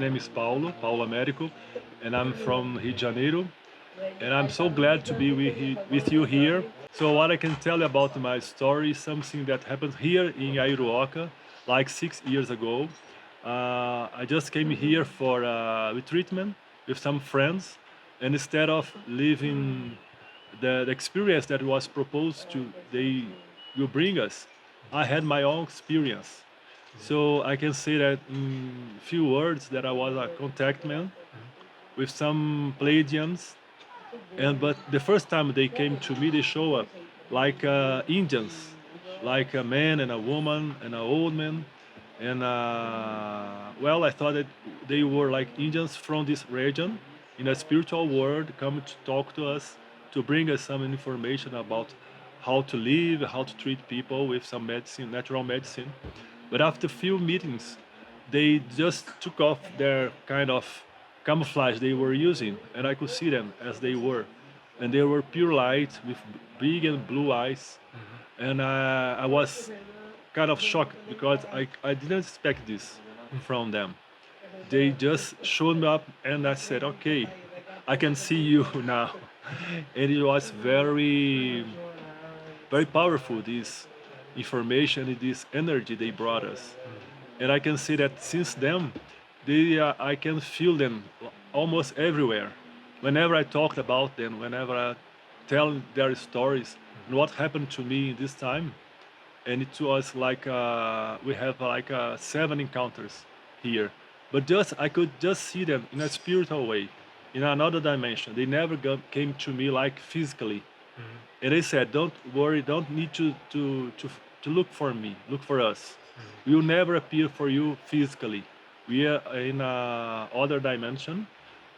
name is Paulo Américo, and I'm from Rio de Janeiro. And I'm so glad to be with you here. So what I can tell you about my story is something that happened here in Aiuruoca, like 6 years ago. I just came here for retreatment with some friends, and instead of living the experience that was proposed to they will bring us, I had my own experience. So I can say that in few words that I was a contact man with some Pleyadians, and but the first time they came to me, they show up like Indians, like a man and a woman and an old man, and well, I thought that they were like Indians from this region in a spiritual world, coming to talk to us, to bring us some information about how to live, how to treat people with some medicine, natural medicine. But after few meetings, they just took off their kind of camouflage they were using, and I could see them as they were. And they were pure light with big and blue eyes. And I was kind of shocked because I didn't expect this from them. They just showed me up, and I said, okay, I can see you now. And it was very powerful, this information and this energy they brought us. And I can see that since then, I can feel them almost everywhere. Whenever I talked about them, whenever I tell their stories and what happened to me in this time, and it was like we have like 7 encounters here. But just I could just see them in a spiritual way, in another dimension. They never came to me like physically, and they said, "Don't worry, don't need to look for me, look for us. We will never appear for you physically. We are in a other dimension.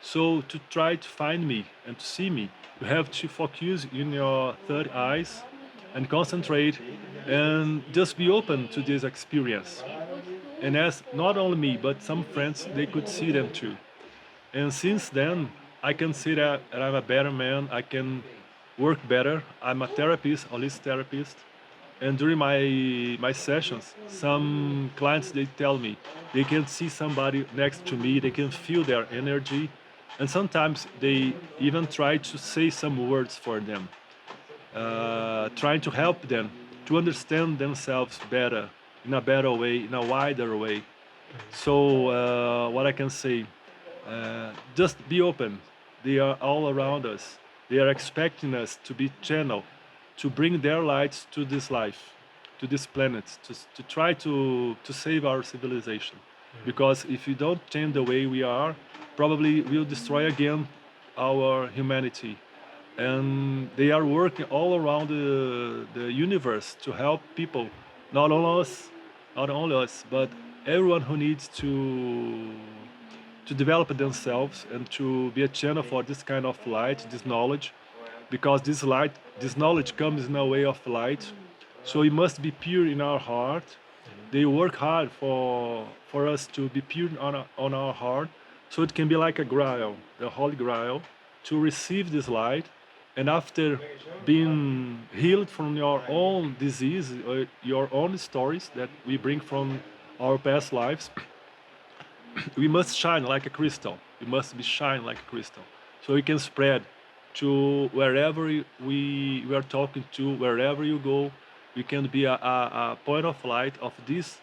So to try to find me and to see me, you have to focus in your third eyes and concentrate and just be open to this experience." And as not only me, but some friends, they could see them too. And since then, I can see that I'm a better man. I can work better. I'm a therapist, holistic therapist. And during my sessions, some clients they tell me they can see somebody next to me. They can feel their energy, and sometimes they even try to say some words for them, trying to help them to understand themselves better, in a better way, in a wider way. So what I can say, just be open. They are all around us. They are expecting us to be channel, to bring their lights to this life, to this planet, to try to save our civilization. Because if we don't change the way we are, probably we'll destroy again our humanity. And they are working all around the universe to help people, not only us, but everyone who needs to develop themselves and to be a channel for this kind of light, this knowledge, because this knowledge comes in a way of light. So it must be pure in our heart. They work hard for us to be pure on our heart, so it can be like a grail, the holy grail, to receive this light. And after being healed from your own disease, your own stories that we bring from our past lives, we must shine like a crystal. We must be shine like a crystal, so we can spread to wherever we are talking to, wherever you go. We can be a point of light of this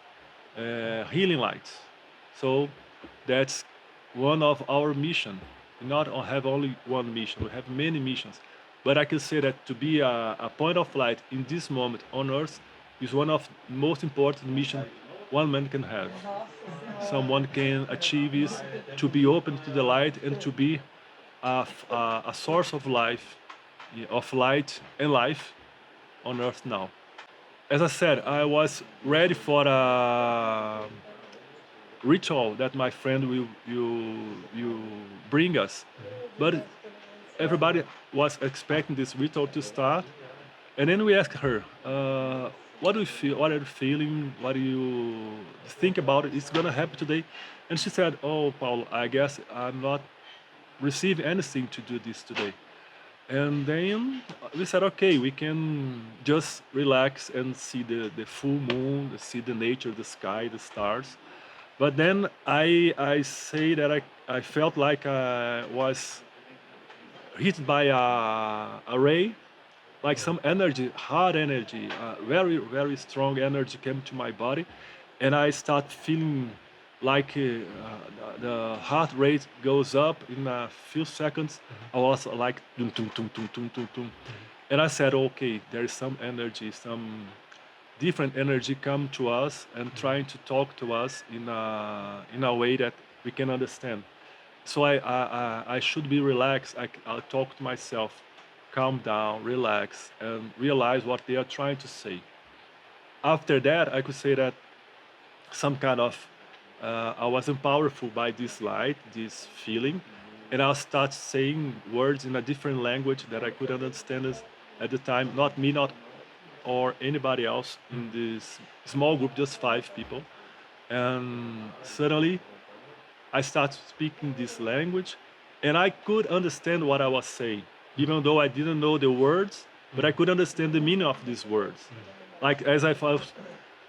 healing light. So that's one of our mission. We not have only one mission. We have many missions. But I can say that to be a point of light in this moment on Earth is one of the most important mission one man can have. Someone can achieve is to be open to the light and to be a source of life, of light and life on Earth now. As I said, I was ready for a ritual that my friend will you bring us, but everybody was expecting this ritual to start, and then we asked her, "What do you feel? What are you feeling? What do you think about it? It's gonna happen today?" And she said, "Oh, Paulo, I guess I'm not receiving anything to do this today." And then we said, okay, we can just relax and see the full moon, see the nature, the sky, the stars. But then I say that I felt like I was hit by a ray, like some energy, hard energy, very very strong energy came to my body, and I start feeling like the heart rate goes up in a few seconds. I was like tum, tum, tum, tum, tum, tum, tum. And I said, okay, there is some energy, some different energy come to us and trying to talk to us in a way that we can understand. So I should be relaxed. I'll talk to myself, calm down, relax, and realize what they are trying to say. After that, I could say that some kind of I was empowered by this light, this feeling, and I'll start saying words in a different language that I could understand at the time. Not me, not or anybody else in this small group, just 5 people. And suddenly I started speaking this language, and I could understand what I was saying, even though I didn't know the words, but I could understand the meaning of these words. Like as I felt,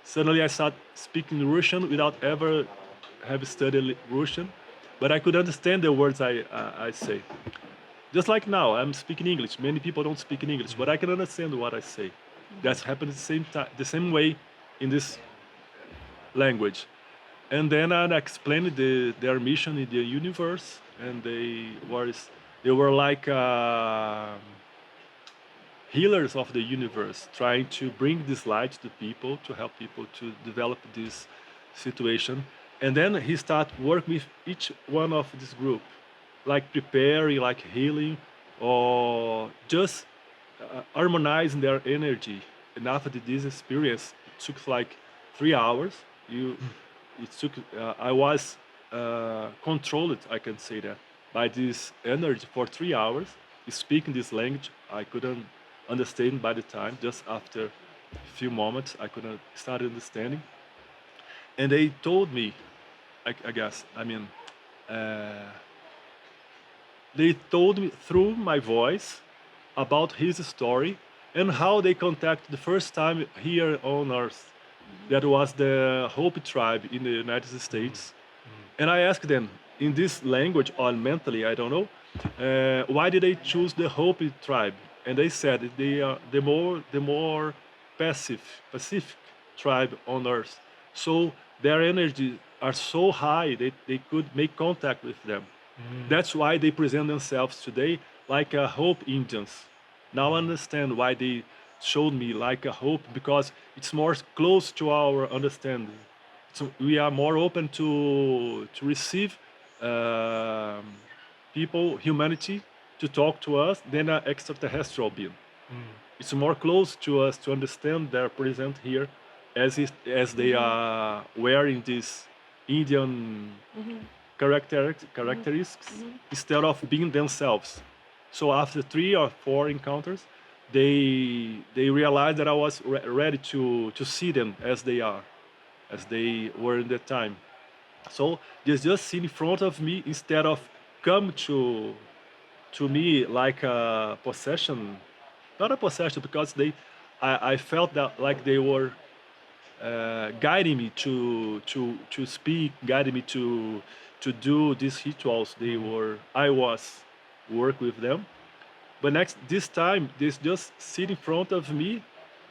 suddenly I started speaking Russian without ever have studied Russian, but I could understand the words I say. Just like now, I'm speaking English. Many people don't speak in English, but I can understand what I say. That's happened the same time, the same way in this language. And then I explained their mission in the universe, and they were like healers of the universe, trying to bring this light to people, to help people to develop this situation. And then he started working with each one of this group, like preparing, like healing, or just harmonizing their energy. And after this experience, it took like 3 hours. You, it took. I was controlled. I can say that by this energy for 3 hours, speaking this language. I couldn't understand by the time. Just after a few moments, I couldn't start understanding. And they told me, I guess, I mean, uh, they told me through my voice about his story and how they contacted the first time here on Earth. That was the Hopi tribe in the United States. And I asked them in this language or mentally, I don't know, why did they choose the Hopi tribe? And they said they are the more Pacific tribe on Earth. So their energy are so high that they could make contact with them. That's why they present themselves today like a Hope Indians. Now I understand why they showed me like a hope, because it's more close to our understanding. So we are more open to receive um, people, humanity, to talk to us than an extraterrestrial being. It's more close to us to understand they're present here as they are wearing these Indian characteristics instead of being themselves. So after 3 or 4 encounters, they realized that I was ready to see them as they are, as they were in that time. So they just sit in front of me instead of come to me like a possession, not a possession, because I felt that like they were guiding me to speak, guiding me to do these rituals. I was work with them, but next this time they just sit in front of me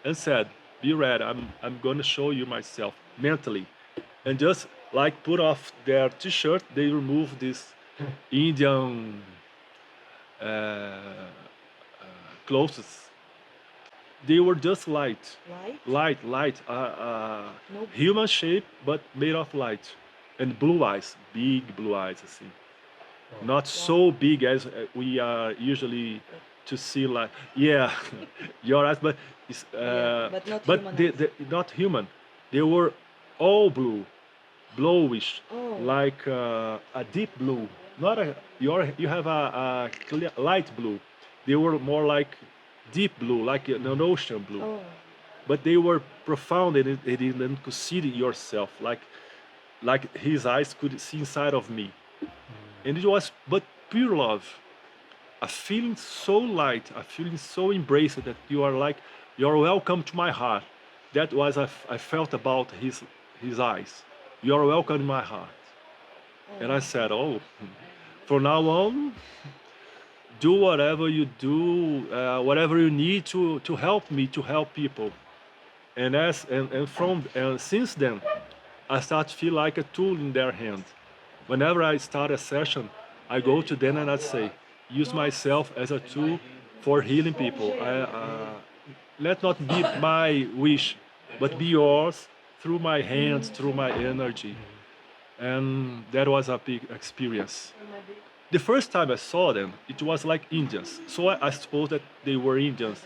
and said, "Be ready. I'm gonna show you myself mentally," and just like put off their T-shirt, they remove this Indian uh, clothes. They were just light, Light? light, No. human shape but made of light, and blue eyes, big blue eyes, I see. Not Wow. so big as we are usually to see, like yeah, your eyes, but it's, Yeah, but not but human they, eyes. they not human. They were all blue, bluish, Oh. like a deep blue. Not a you have a clear, light blue. They were more like deep blue, like an ocean blue. Oh. But they were profound, and it didn't could see yourself, like his eyes could see inside of me, and it was but pure love, a feeling so light, a feeling so embraced that you are like you're welcome to my heart. That was I felt about his eyes. You are welcome in my heart. And I said, oh, from now on, do whatever you do, whatever you need to help me, to help people. And since then, I start to feel like a tool in their hand. Whenever I start a session, I go to them and I say, use myself as a tool for healing people. Let not be my wish, but be yours through my hands, through my energy. And that was a big experience. The first time I saw them, it was like Indians. So I suppose that they were Indians.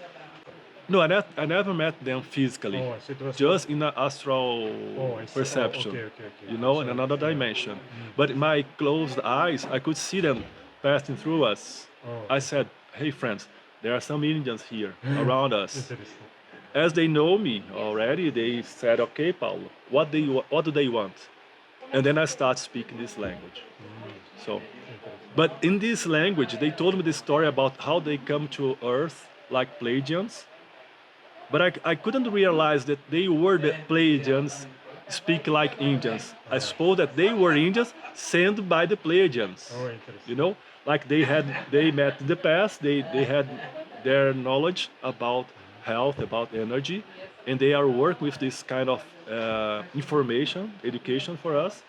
No, I never met them physically, Oh, so it was. just in an Oh, astral I see. Oh, perception, okay. you know, in Sorry. another Yeah. dimension. But in my closed eyes, I could see them passing through us. Oh, I said, hey, friends, there are some Indians here around us. interesting. As they know me already, they said, okay, Paulo, what do they want? And then I start speaking this language. So, but in this language, they told me the story about how they come to Earth like Pleyadians. But I couldn't realize that they were the Pleyadians speak like Indians. I suppose that they were Indians sent by the Pleyadians. Oh, interesting. You know, like they met in the past, they had their knowledge about health, about energy, and they are working with this kind of information, education for us.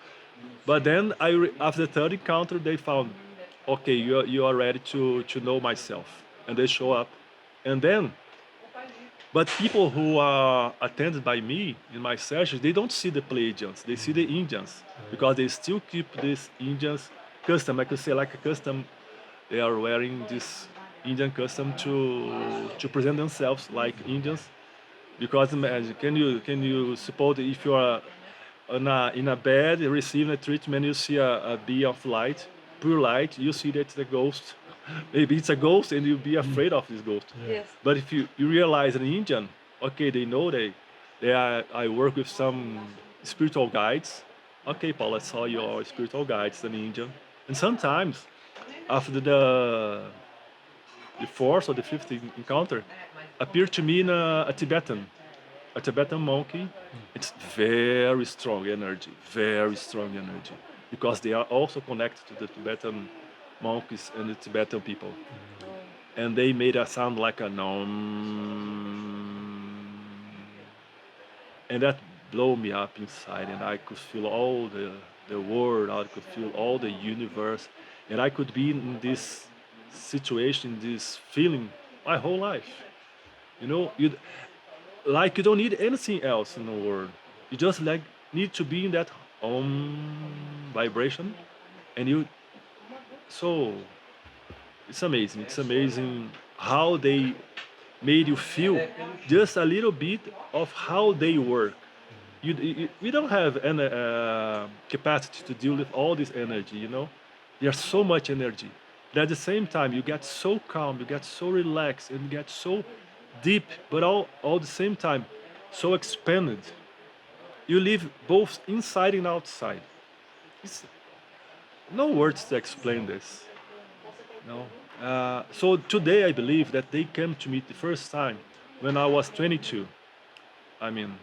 But then after the third encounter, they found, okay, you are ready to know myself, and they show up, and then. But people who are attended by me in my sessions, they don't see the Pleiadians, they see the Indians, because they still keep this Indians custom. I could say like a custom. They are wearing this Indian custom to present themselves like Indians. Because imagine, can you suppose that if you are in a bed receiving a treatment, you see a bee of light, pure light, you see that it's a ghost. Maybe it's a ghost and you'll be afraid of this ghost. Yes. But if you realize an Indian, okay, they know I work with some spiritual guides. Okay, Paul, I saw your spiritual guides, an Indian. And sometimes after the fourth or the fifth encounter, appeared to me in a Tibetan monkey. It's very strong energy, because they are also connected to the Tibetan monkeys and the Tibetan people, and they made a sound like a nom, and that blew me up inside, and I could feel all the world, I could feel all the universe, and I could be in this situation, this feeling, my whole life. You know, you don't need anything else in the world. You just like need to be in that vibration, and you. So it's amazing. It's amazing how they made you feel just a little bit of how they work. We don't have any capacity to deal with all this energy. You know, there's so much energy. But at the same time, you get so calm, you get so relaxed, and you get so deep, but all the same time, so expanded. You live both inside and outside. It's no words to explain this. No. So today I believe that they came to me the first time when I was 22. I mean,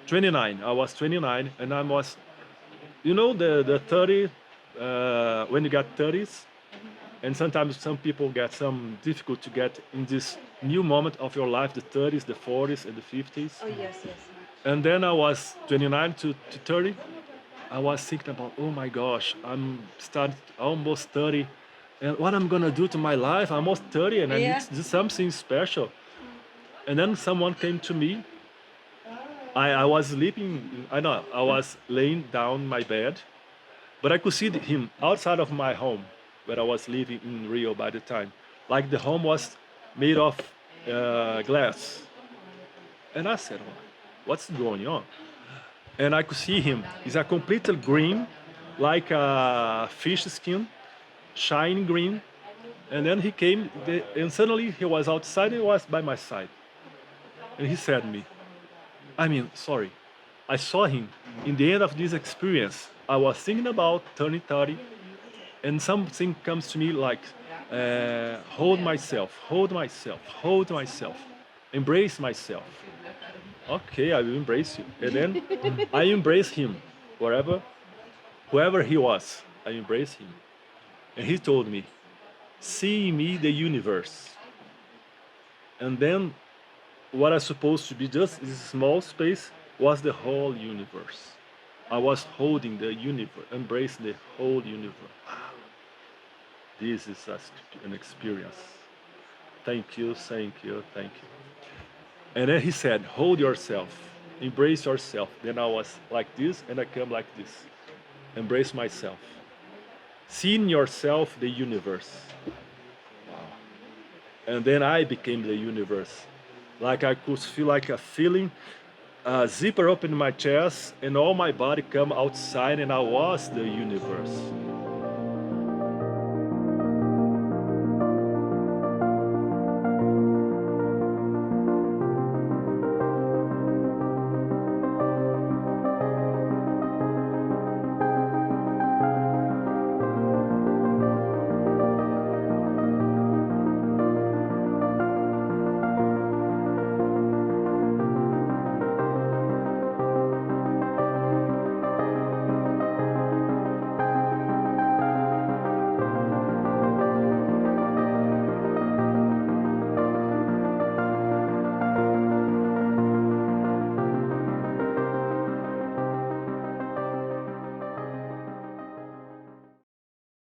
29. I was 29, and I was, the 30. When you get 30s, and sometimes some people get some difficult to get in this new moment of your life, the 30s, the 40s, and the 50s. Oh yes. And then I was 29 to 30. I was thinking about, oh my gosh, almost 30, and what I'm gonna do to my life? I'm almost 30, and I need Yeah. to do something special. And then someone came to me. I was sleeping. I was laying down in my bed, but I could see him outside of my home, where I was living in Rio by the time. Like the home was made of glass. And I said, what's going on? And I could see him. He's a completely green, like a fish skin, shining green. And then he came, and suddenly he was outside and he was by my side. And he said to me, sorry, I saw him in the end of this experience. I was thinking about turning 30, and something comes to me like, hold myself, embrace myself. Okay, I will embrace you. And then I embrace him, whoever he was. I embrace him. And he told me, see in me the universe. And then what was supposed to be just this small space was the whole universe. I was holding the universe, embracing the whole universe. This is an experience. Thank you, thank you, thank you. And then he said, hold yourself, embrace yourself. Then I was like this, and I come like this. Embrace myself. See in yourself the universe. And then I became the universe. Like I could feel like a feeling zipper up in my chest, and all my body come outside, and I was the universe.